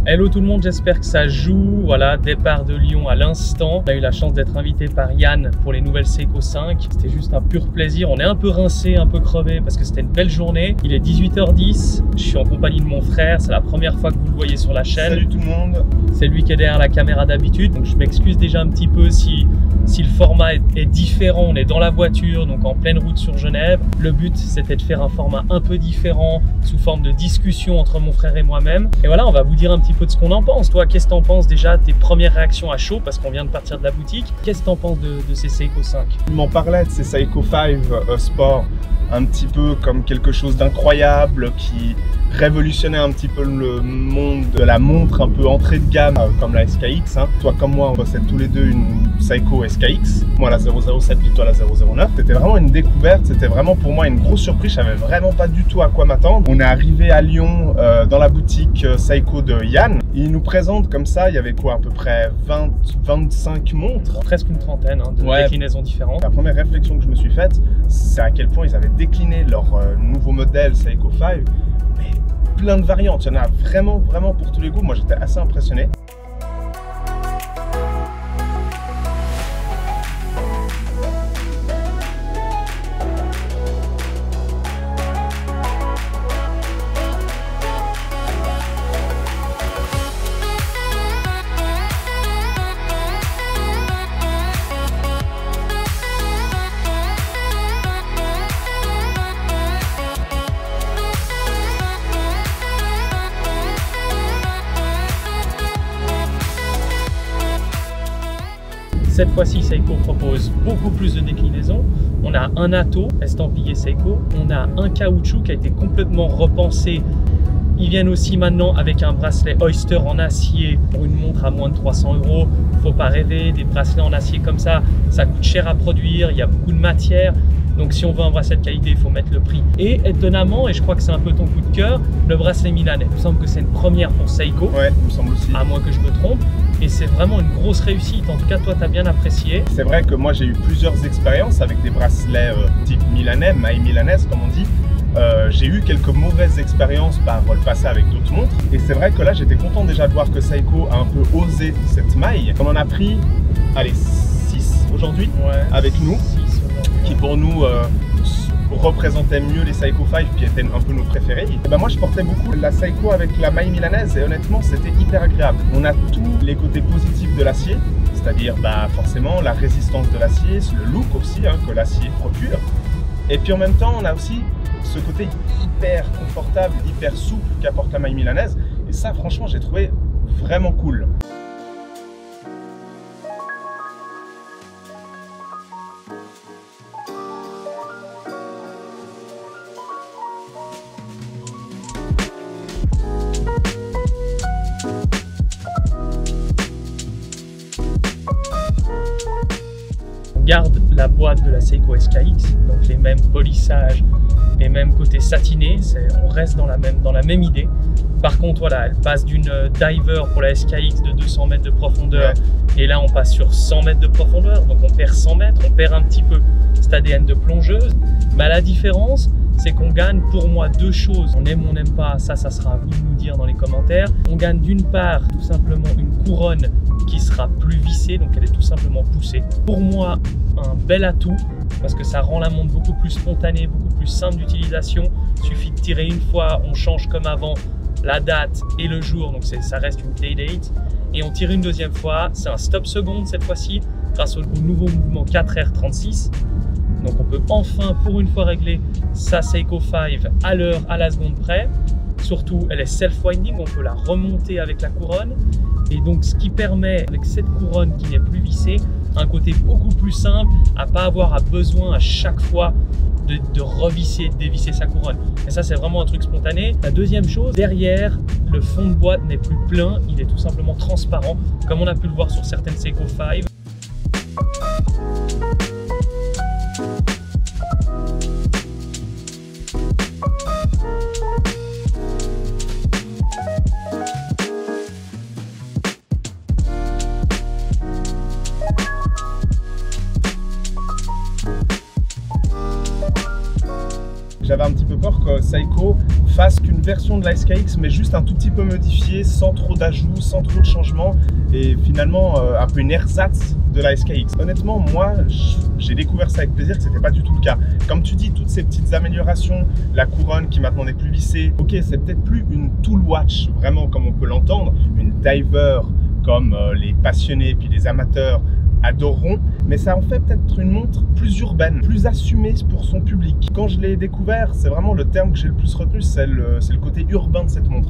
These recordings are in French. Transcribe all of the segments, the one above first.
Hello tout le monde, j'espère que ça joue. Voilà, départ de Lyon à l'instant. On a eu la chance d'être invité par Yann pour les nouvelles Seiko 5. C'était juste un pur plaisir. On est un peu rincé, un peu crevé parce que c'était une belle journée. Il est 18h10. Je suis en compagnie de mon frère. C'est la première fois que vous le voyez sur la chaîne. Salut tout le monde. C'est lui qui est derrière la caméra d'habitude. Donc je m'excuse déjà un petit peu si le format est différent. On est dans la voiture, donc en pleine route sur Genève. Le but, c'était de faire un format un peu différent sous forme de discussion entre mon frère et moi-même. Et voilà, on va vous dire un petit peu de ce qu'on en pense. Toi, qu'est-ce que t'en penses déjà, tes premières réactions à chaud, parce qu'on vient de partir de la boutique. Qu'est-ce que t'en penses de ces Seiko 5? Tu m'en parlais de ces Seiko 5 Sport, un petit peu comme quelque chose d'incroyable qui révolutionnait un petit peu le monde de la montre un peu entrée de gamme comme la SKX. Toi comme moi, on possède tous les deux une Seiko SKX. Moi la 007 puis toi la 009. C'était vraiment une découverte, c'était vraiment pour moi une grosse surprise. Je savais vraiment pas du tout à quoi m'attendre. On est arrivé à Lyon dans la boutique Seiko de Yann. Il nous présente comme ça, il y avait quoi, à peu près 20-25 montres. Presque une trentaine de déclinaisons différentes. La première réflexion que je me suis faite, c'est à quel point ils avaient décliné leur nouveau modèle Seiko 5. Mais plein de variantes, il y en a vraiment pour tous les goûts. Moi j'étais assez impressionné. Cette fois-ci, Seiko propose beaucoup plus de déclinaisons. On a un Atto estampillé Seiko, on a un caoutchouc qui a été complètement repensé. Ils viennent aussi maintenant avec un bracelet Oyster en acier pour une montre à moins de 300 €. Faut pas rêver, des bracelets en acier comme ça coûte cher à produire, il y a beaucoup de matière. Donc si on veut un bracelet de qualité, il faut mettre le prix. Et étonnamment, et je crois que c'est un peu ton coup de cœur, le bracelet milanais. Il me semble que c'est une première pour Seiko. Ouais, il me semble aussi. À moins que je me trompe. Et c'est vraiment une grosse réussite. En tout cas, toi, tu as bien apprécié. C'est vrai que moi, j'ai eu plusieurs expériences avec des bracelets type milanais, maille milanaise, comme on dit. J'ai eu quelques mauvaises expériences par le passé avec d'autres montres. Et c'est vrai que là, j'étais content déjà de voir que Seiko a un peu osé cette maille. On en a pris, allez, 6 aujourd'hui avec nous. Qui pour nous représentait mieux les Seiko 5 qui étaient un peu nos préférés. Et ben moi je portais beaucoup la Seiko avec la maille milanaise et honnêtement c'était hyper agréable. On a tous les côtés positifs de l'acier, c'est-à-dire forcément la résistance de l'acier, le look aussi que l'acier procure. Et puis en même temps on a aussi ce côté hyper confortable, hyper souple qu'apporte la maille milanaise. Et ça franchement j'ai trouvé vraiment cool. Garde la boîte de la Seiko SKX, donc les mêmes polissages, les mêmes côtés satinés, on reste dans la même idée. Par contre, voilà, elle passe d'une diver pour la SKX de 200 mètres de profondeur, et là on passe sur 100 mètres de profondeur, donc on perd 100 mètres, on perd un petit peu cet ADN de plongeuse. Mais la différence, c'est qu'on gagne pour moi deux choses. On aime ou on n'aime pas, ça sera à vous de nous dire dans les commentaires. On gagne d'une part tout simplement une couronne qui sera plus vissée, donc elle est tout simplement poussée. Pour moi, un bel atout parce que ça rend la montre beaucoup plus spontanée, beaucoup plus simple d'utilisation. Il suffit de tirer une fois, on change comme avant la date et le jour, donc ça reste une day date. Et on tire une deuxième fois, c'est un stop seconde cette fois-ci, grâce au nouveau mouvement 4R36. Donc on peut enfin pour une fois régler sa Seiko 5 à l'heure, à la seconde près. Surtout, elle est self-winding, on peut la remonter avec la couronne. Et donc, ce qui permet, avec cette couronne qui n'est plus vissée, un côté beaucoup plus simple, à pas avoir besoin à chaque fois de revisser, de dévisser sa couronne. Et ça, c'est vraiment un truc spontané. La deuxième chose, derrière, le fond de boîte n'est plus plein, il est tout simplement transparent, comme on a pu le voir sur certaines Seiko 5. J'avais un petit peu peur peur que Seiko fasse qu'une version de la SKX, mais juste un tout petit peu modifiée, sans trop d'ajouts, sans trop de changements, et finalement un peu une ersatz de la SKX. Honnêtement, moi, j'ai découvert ça avec plaisir que c'était pas du tout le cas. Comme tu dis, toutes ces petites améliorations, la couronne qui maintenant n'est plus vissée, ok, c'est peut-être plus une tool watch, vraiment comme on peut l'entendre, une diver comme les passionnés puis les amateurs adoreront, mais ça en fait peut-être une montre plus urbaine, plus assumée pour son public. Quand je l'ai découvert, c'est vraiment le terme que j'ai le plus retenu, c'est le côté urbain de cette montre.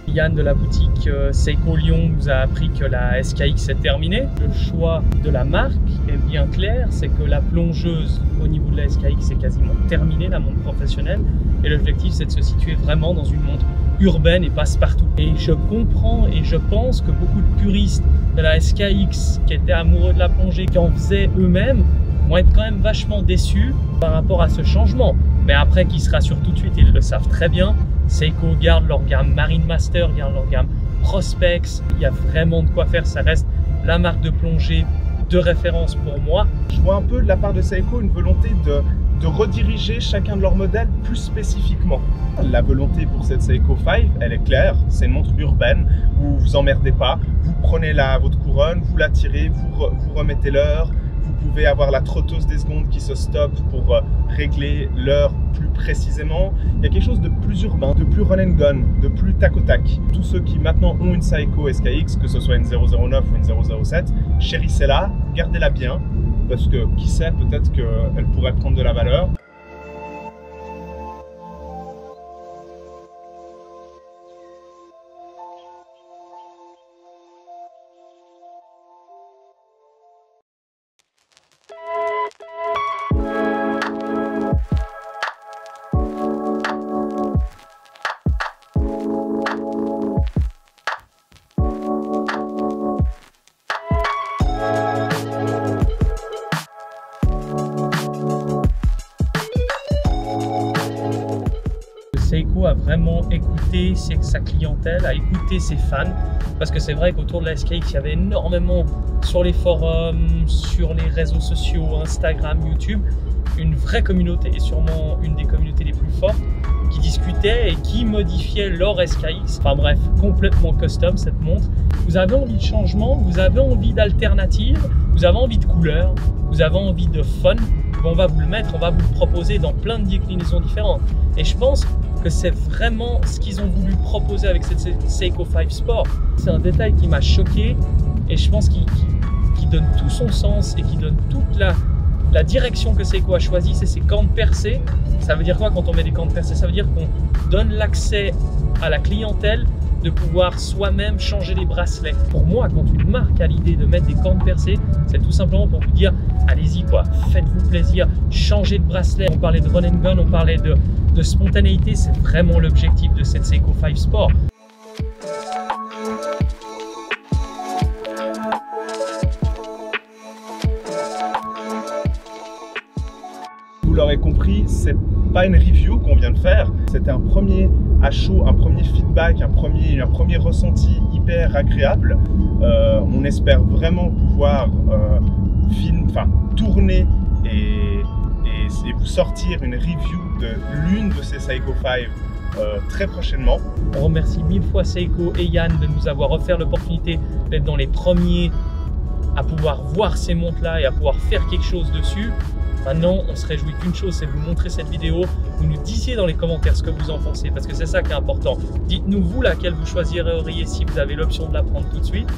Yann de la boutique Seiko Lyon nous a appris que la SKX est terminée. Le choix de la marque est bien clair, c'est que la plongeuse au niveau de la SKX est quasiment terminée, la montre professionnelle, et l'objectif c'est de se situer vraiment dans une montre urbaine et passe-partout. Et je comprends et je pense que beaucoup de puristes de la SKX qui étaient amoureux de la plongée, qui en faisaient eux-mêmes, vont être quand même vachement déçus par rapport à ce changement. Mais après, qui se rassurent tout de suite, ils le savent très bien, Seiko garde leur gamme Marine Master, garde leur gamme Prospex. Il y a vraiment de quoi faire, ça reste la marque de plongée de référence pour moi. Je vois un peu de la part de Seiko une volonté de rediriger chacun de leurs modèles plus spécifiquement. La volonté pour cette Seiko 5, elle est claire, c'est une montre urbaine, vous vous emmerdez pas, vous prenez votre couronne, vous la tirez, vous remettez l'heure. Vous pouvez avoir la trotteuse des secondes qui se stoppe pour régler l'heure plus précisément. Il y a quelque chose de plus urbain, de plus run and gun, de plus tac au tac. Tous ceux qui maintenant ont une Seiko SKX, que ce soit une 009 ou une 007, chérissez-la, gardez-la bien, parce que qui sait, peut-être qu'elle pourrait prendre de la valeur. Seiko a vraiment écouté sa clientèle, a écouté ses fans, parce que c'est vrai qu'autour de la SKX, il y avait énormément sur les forums, sur les réseaux sociaux, Instagram, YouTube, une vraie communauté, et sûrement une des communautés les plus fortes, qui discutaient et qui modifiaient leur SKX. Enfin bref, complètement custom cette montre. Vous avez envie de changement, vous avez envie d'alternatives, vous avez envie de couleurs, vous avez envie de fun, on va vous le mettre, on va vous le proposer dans plein de déclinaisons différentes. Et je pense que c'est vraiment ce qu'ils ont voulu proposer avec cette Seiko 5 Sport. C'est un détail qui m'a choqué et je pense qu'il donne tout son sens et qui donne toute la direction que Seiko a choisie, c'est ces cornes percées. Ça veut dire quoi quand on met des cornes percées? Ça veut dire qu'on donne l'accès à la clientèle de pouvoir soi-même changer les bracelets. Pour moi, quand une marque a l'idée de mettre des cornes percées, c'est tout simplement pour vous dire allez-y quoi, faites-vous plaisir, changez de bracelet. On parlait de run and gun, on parlait de spontanéité, c'est vraiment l'objectif de cette Seiko 5 Sport. Vous l'aurez compris, c'est pas une review qu'on vient de faire, c'était un premier à chaud, un premier feedback, un premier ressenti hyper agréable. On espère vraiment pouvoir tourner et vous sortir une review de l'une de ces Seiko 5 très prochainement. On remercie mille fois Seiko et Yann de nous avoir offert l'opportunité d'être dans les premiers à pouvoir voir ces montres-là et à pouvoir faire quelque chose dessus. Maintenant, on se réjouit qu'une chose, c'est vous montrer cette vidéo. Vous nous disiez dans les commentaires ce que vous en pensez, parce que c'est ça qui est important. Dites-nous vous laquelle vous choisiriez si vous avez l'option de la prendre tout de suite.